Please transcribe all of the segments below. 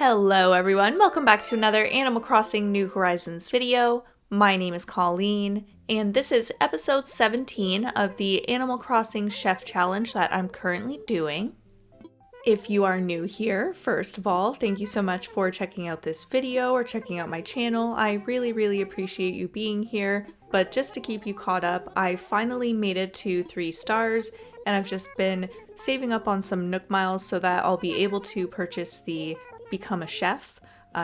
Hello everyone, welcome back to another Animal Crossing New Horizons video. My name is Colleen, and this is episode 17 of the Animal Crossing Chef Challenge that I'm currently doing. If you are new here, first of all, thank you so much for checking out this video or checking out my channel. I really appreciate you being here, but just to keep you caught up, I finally made it to 3 stars, and I've just been saving up on some Nook Miles so that I'll be able to purchase the Become a Chef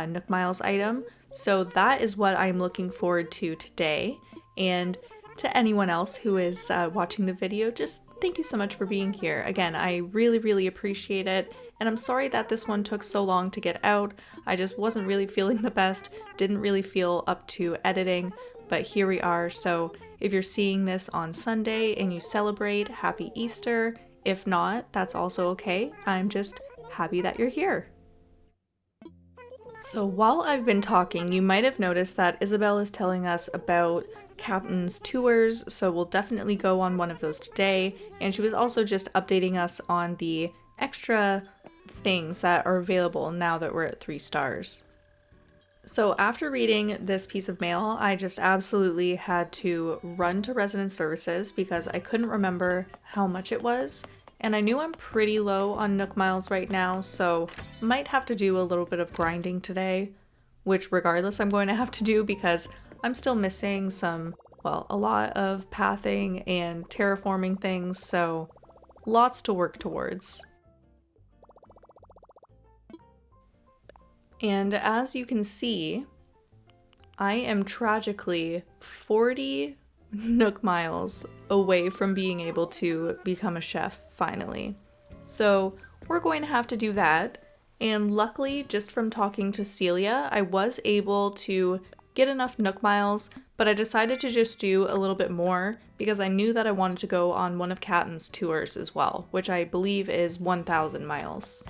Nook Miles item. So that is what I'm looking forward to today. And to anyone else who is watching the video, just thank you so much for being here. Again, I really appreciate it. And I'm sorry that this one took so long to get out. I just wasn't really feeling the best, didn't really feel up to editing, but here we are. So if you're seeing this on Sunday and you celebrate, happy Easter. If not, that's also okay. I'm just happy that you're here. So while I've been talking, you might have noticed that Isabelle is telling us about Captain's tours, so we'll definitely go on one of those today. And she was also just updating us on the extra things that are available now that we're at 3 stars. So after reading this piece of mail, I just absolutely had to run to resident services because I couldn't remember how much it was. And I knew I'm pretty low on Nook Miles right now, so might have to do a little bit of grinding today, which regardless I'm going to have to do because I'm still missing a lot of pathing and terraforming things, so lots to work towards. And as you can see, I am tragically 40 Nook Miles away from being able to become a chef finally. So we're going to have to do that, and luckily just from talking to Celia I was able to get enough Nook Miles, but I decided to just do a little bit more because I knew that I wanted to go on one of Captain's tours as well, which I believe is 1,000 miles.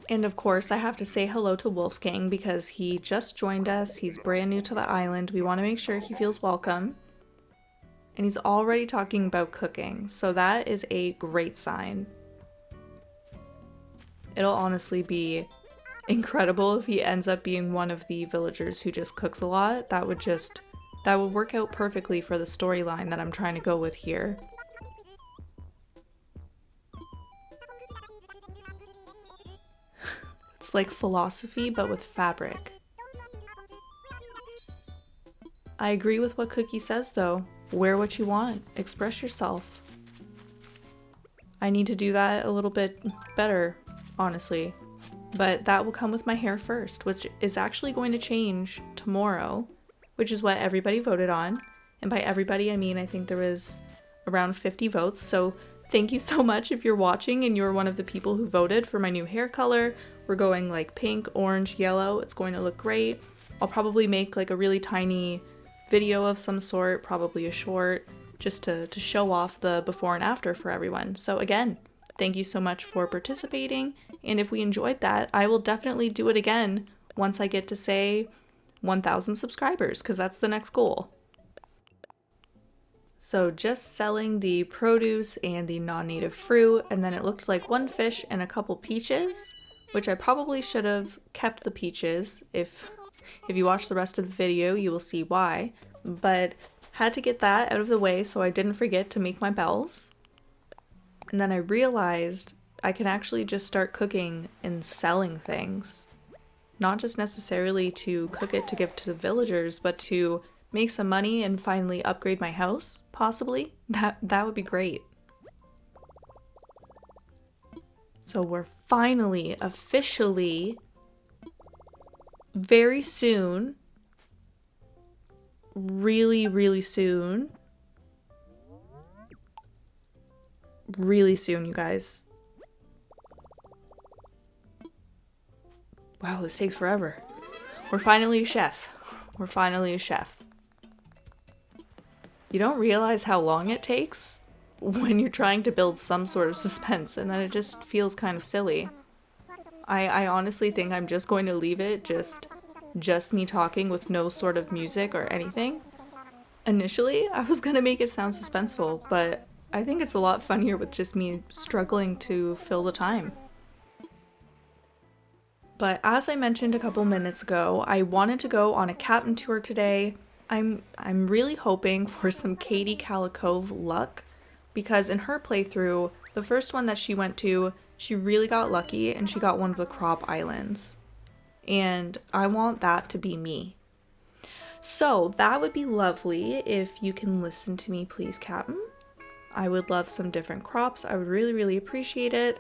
And of course I have to say hello to Wolfgang because he just joined us. He's brand new to the island. We want to make sure he feels welcome. And he's already talking about cooking, so that is a great sign. It'll honestly be incredible if he ends up being one of the villagers who just cooks a lot. That would work out perfectly for the storyline that I'm trying to go with here. It's like philosophy, but with fabric. I agree with what Cookie says though. Wear what you want. Express yourself. I need to do that a little bit better, honestly. But that will come with my hair first, which is actually going to change tomorrow, which is what everybody voted on. And by everybody, I mean I think there was around 50 votes, so thank you so much if you're watching and you're one of the people who voted for my new hair color. We're going like pink, orange, yellow. It's going to look great. I'll probably make like a really tiny video of some sort, probably a short, just to show off the before and after for everyone. So again, thank you so much for participating, and if we enjoyed that, I will definitely do it again once I get to say 1,000 subscribers, because that's the next goal. So just selling the produce and the non-native fruit, and then it looks like 1 fish and a couple peaches, which I probably should have kept the peaches. If you watch the rest of the video, you will see why, but had to get that out of the way so I didn't forget to make my bells. And then I realized I can actually just start cooking and selling things. Not just necessarily to cook it to give to the villagers, but to make some money and finally upgrade my house, possibly. That would be great. So we're finally, officially, very soon, really soon, you guys. Wow, this takes forever. We're finally a chef. We're finally a chef. You don't realize how long it takes when you're trying to build some sort of suspense, and then it just feels kind of silly. I honestly think I'm just going to leave it just me talking with no sort of music or anything. Initially, I was gonna make it sound suspenseful, but I think it's a lot funnier with just me struggling to fill the time. But as I mentioned a couple minutes ago, I wanted to go on a cabin tour today. I'm really hoping for some Katie Calicove luck, because in her playthrough, the first one that she went to, she really got lucky and she got one of the crop islands. And I want that to be me. So that would be lovely if you can listen to me, please, Captain. I would love some different crops. I would really, really appreciate it.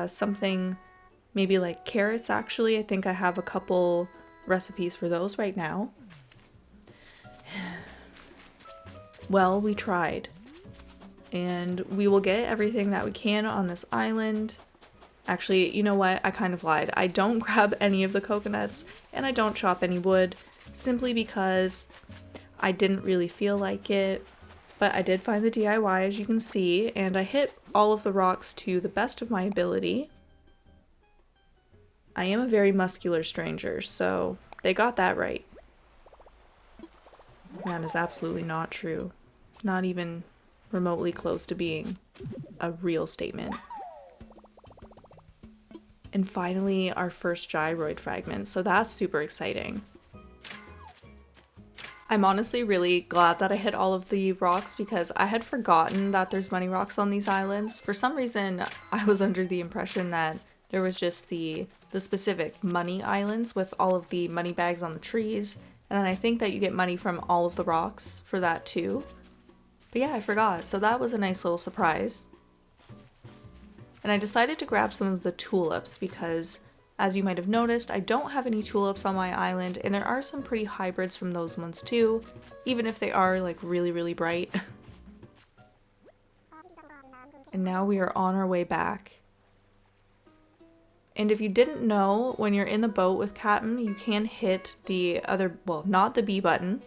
Something maybe like carrots, actually. I think I have a couple recipes for those right now. Well, we tried. And we will get everything that we can on this island. Actually, you know what? I kind of lied. I don't grab any of the coconuts and I don't chop any wood, simply because I didn't really feel like it. But I did find the DIY, as you can see, and I hit all of the rocks to the best of my ability. I am a very muscular stranger, so they got that right. That is absolutely not true. Not even remotely close to being a real statement. And finally, our first gyroid fragment, so that's super exciting. I'm honestly really glad that I hit all of the rocks, because I had forgotten that there's money rocks on these islands. For some reason, I was under the impression that there was just the specific money islands with all of the money bags on the trees, and then I think that you get money from all of the rocks for that too. But yeah, I forgot, so that was a nice little surprise. And I decided to grab some of the tulips because, as you might have noticed, I don't have any tulips on my island, and there are some pretty hybrids from those ones too, even if they are like really, really bright. And now we are on our way back. And if you didn't know, when you're in the boat with Captain, you can hit the other, well, not the B button,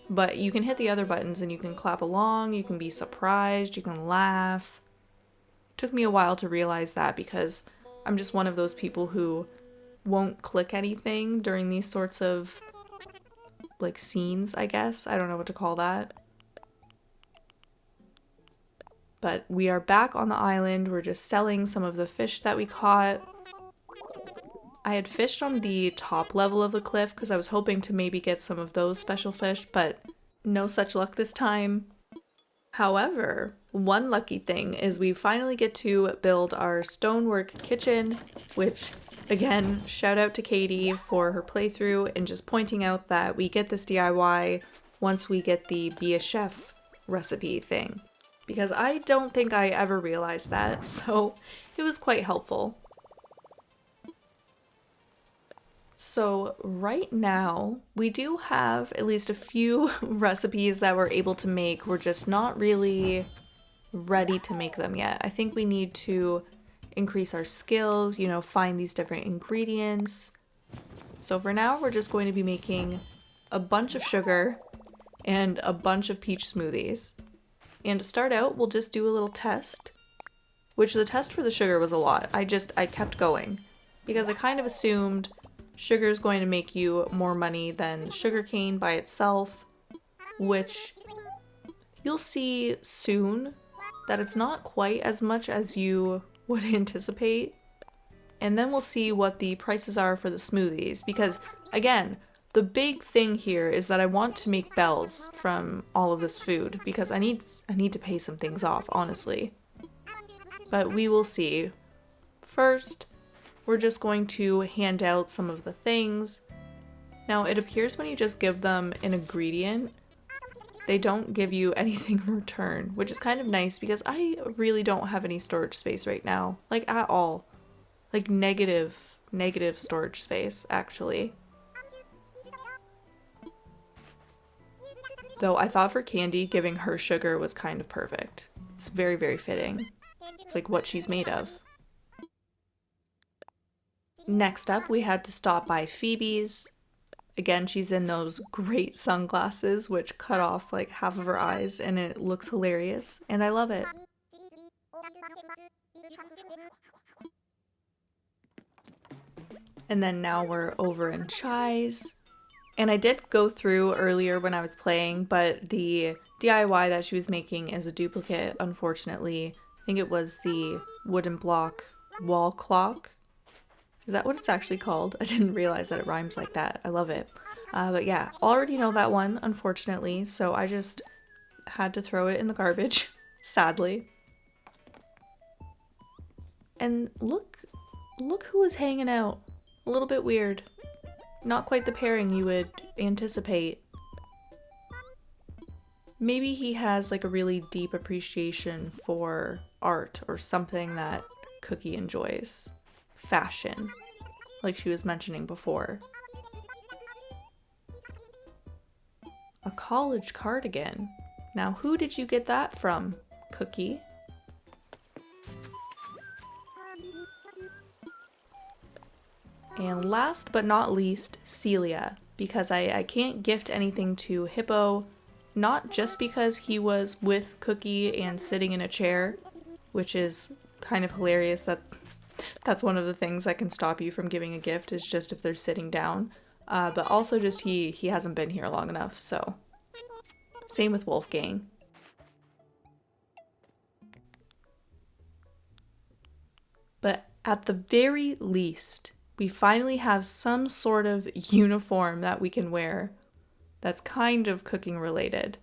but you can hit the other buttons and you can clap along, you can be surprised, you can laugh. It took me a while to realize that, because I'm just one of those people who won't click anything during these sorts of, like, scenes, I guess. I don't know what to call that. But we are back on the island. We're just selling some of the fish that we caught. I had fished on the top level of the cliff because I was hoping to maybe get some of those special fish, but no such luck this time. However, one lucky thing is we finally get to build our stonework kitchen, which, again, shout out to Katie for her playthrough and just pointing out that we get this DIY once we get the Be a Chef recipe thing, because I don't think I ever realized that, so it was quite helpful. So right now, we do have at least a few recipes that we're able to make. We're just not really ready to make them yet. I think we need to increase our skills, you know, find these different ingredients. So for now, we're just going to be making a bunch of sugar and a bunch of peach smoothies. And to start out, we'll just do a little test, which the test for the sugar was a lot. I kept going because I kind of assumed sugar is going to make you more money than sugarcane by itself, which you'll see soon that it's not quite as much as you would anticipate. And then we'll see what the prices are for the smoothies, because again, the big thing here is that I want to make bells from all of this food, because I need to pay some things off, honestly. But we will see. First, we're just going to hand out some of the things. Now, it appears when you just give them an ingredient, they don't give you anything in return, which is kind of nice because I really don't have any storage space right now, like at all. Like negative storage space, actually. Though I thought for Candy, giving her sugar was kind of perfect. It's very, very fitting. It's like what she's made of. Next up, we had to stop by Phoebe's. Again, she's in those great sunglasses, which cut off like half of her eyes, and it looks hilarious, and I love it. And then now we're over in Chai's. And I did go through earlier when I was playing, but the DIY that she was making is a duplicate, unfortunately. I think it was the wooden block wall clock. Is that what it's actually called? I didn't realize that it rhymes like that. I love it. But yeah, already know that one, unfortunately, so I just had to throw it in the garbage, sadly. And look who was hanging out. A little bit weird. Not quite the pairing you would anticipate. Maybe he has like a really deep appreciation for art or something that Cookie enjoys. Fashion, like she was mentioning before. A college cardigan. Now who did you get that from, Cookie? And last but not least, Celia, because I can't gift anything to Hippo, not just because he was with Cookie and sitting in a chair, which is kind of hilarious that that's one of the things that can stop you from giving a gift is just if they're sitting down, but also just he hasn't been here long enough, so. Same with Wolfgang. But at the very least, we finally have some sort of uniform that we can wear that's kind of cooking related.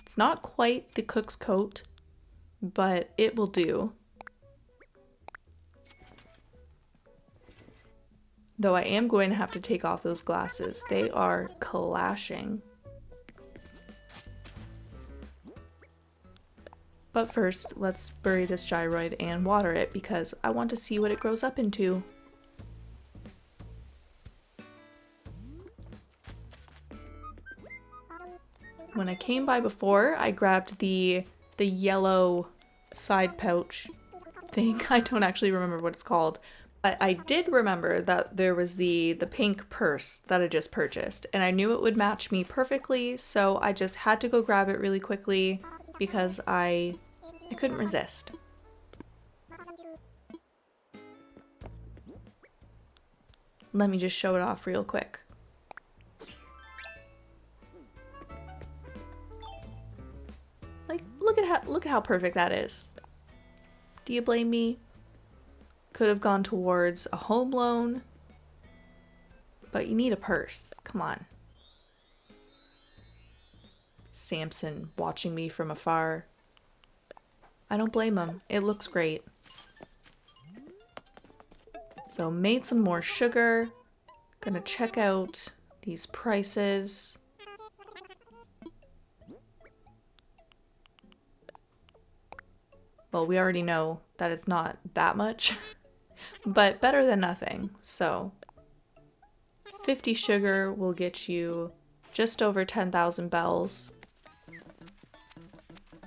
It's not quite the cook's coat, but it will do. Though I am going to have to take off those glasses. They are clashing. But first, let's bury this gyroid and water it because I want to see what it grows up into. When I came by before, I grabbed the yellow side pouch thing. I don't actually remember what it's called. But I did remember that there was the pink purse that I just purchased. And I knew it would match me perfectly, so I just had to go grab it really quickly because I couldn't resist. Let me just show it off real quick. Like, look at how perfect that is. Do you blame me? Could have gone towards a home loan, but you need a purse. Come on. Samson watching me from afar. I don't blame him. It looks great. So made some more sugar. Gonna check out these prices. Well, we already know that it's not that much, but better than nothing. So 50 sugar will get you just over 10,000 bells.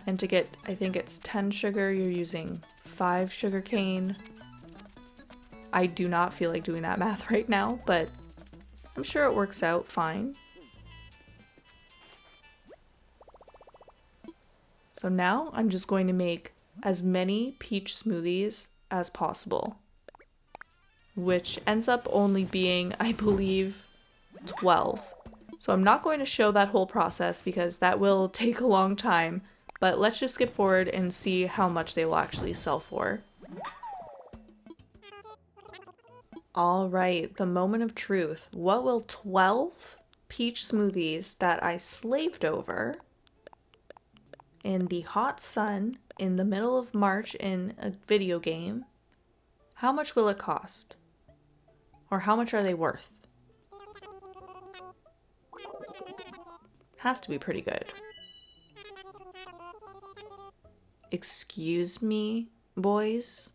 And to get, I think it's 10 sugar, you're using 5 sugar cane. I do not feel like doing that math right now, but I'm sure it works out fine. So now I'm just going to make as many peach smoothies as possible, which ends up only being, I believe, 12. So I'm not going to show that whole process because that will take a long time, but let's just skip forward and see how much they will actually sell for. All right, the moment of truth. What will 12 peach smoothies that I slaved over in the hot sun in the middle of March in a video game, how much will it cost? Or how much are they worth? Has to be pretty good. Excuse me, boys?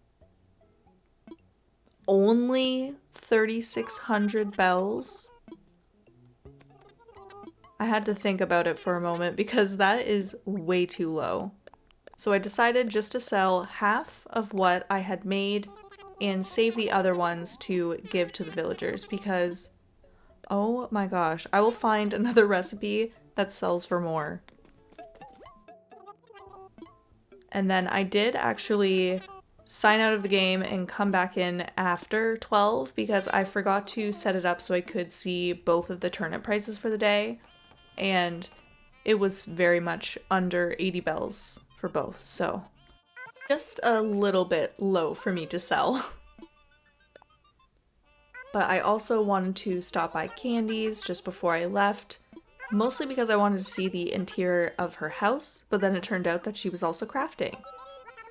Only 3,600 bells? I had to think about it for a moment because that is way too low. So I decided just to sell half of what I had made and save the other ones to give to the villagers because, oh my gosh, I will find another recipe that sells for more. And then I did actually sign out of the game and come back in after 12 because I forgot to set it up so I could see both of the turnip prices for the day. And it was very much under 80 bells for both, so just a little bit low for me to sell. But I also wanted to stop by Candy's just before I left, mostly because I wanted to see the interior of her house, but then it turned out that she was also crafting.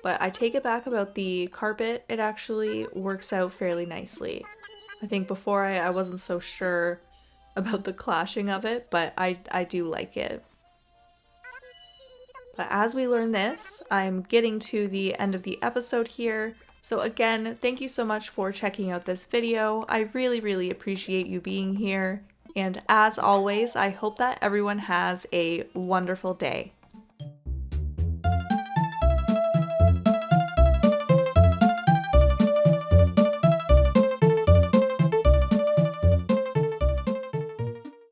But I take it back about the carpet, it actually works out fairly nicely. I think before I wasn't so sure about the clashing of it, but I do like it. But as we learn this, I'm getting to the end of the episode here. So again, thank you so much for checking out this video. I really appreciate you being here. And as always, I hope that everyone has a wonderful day.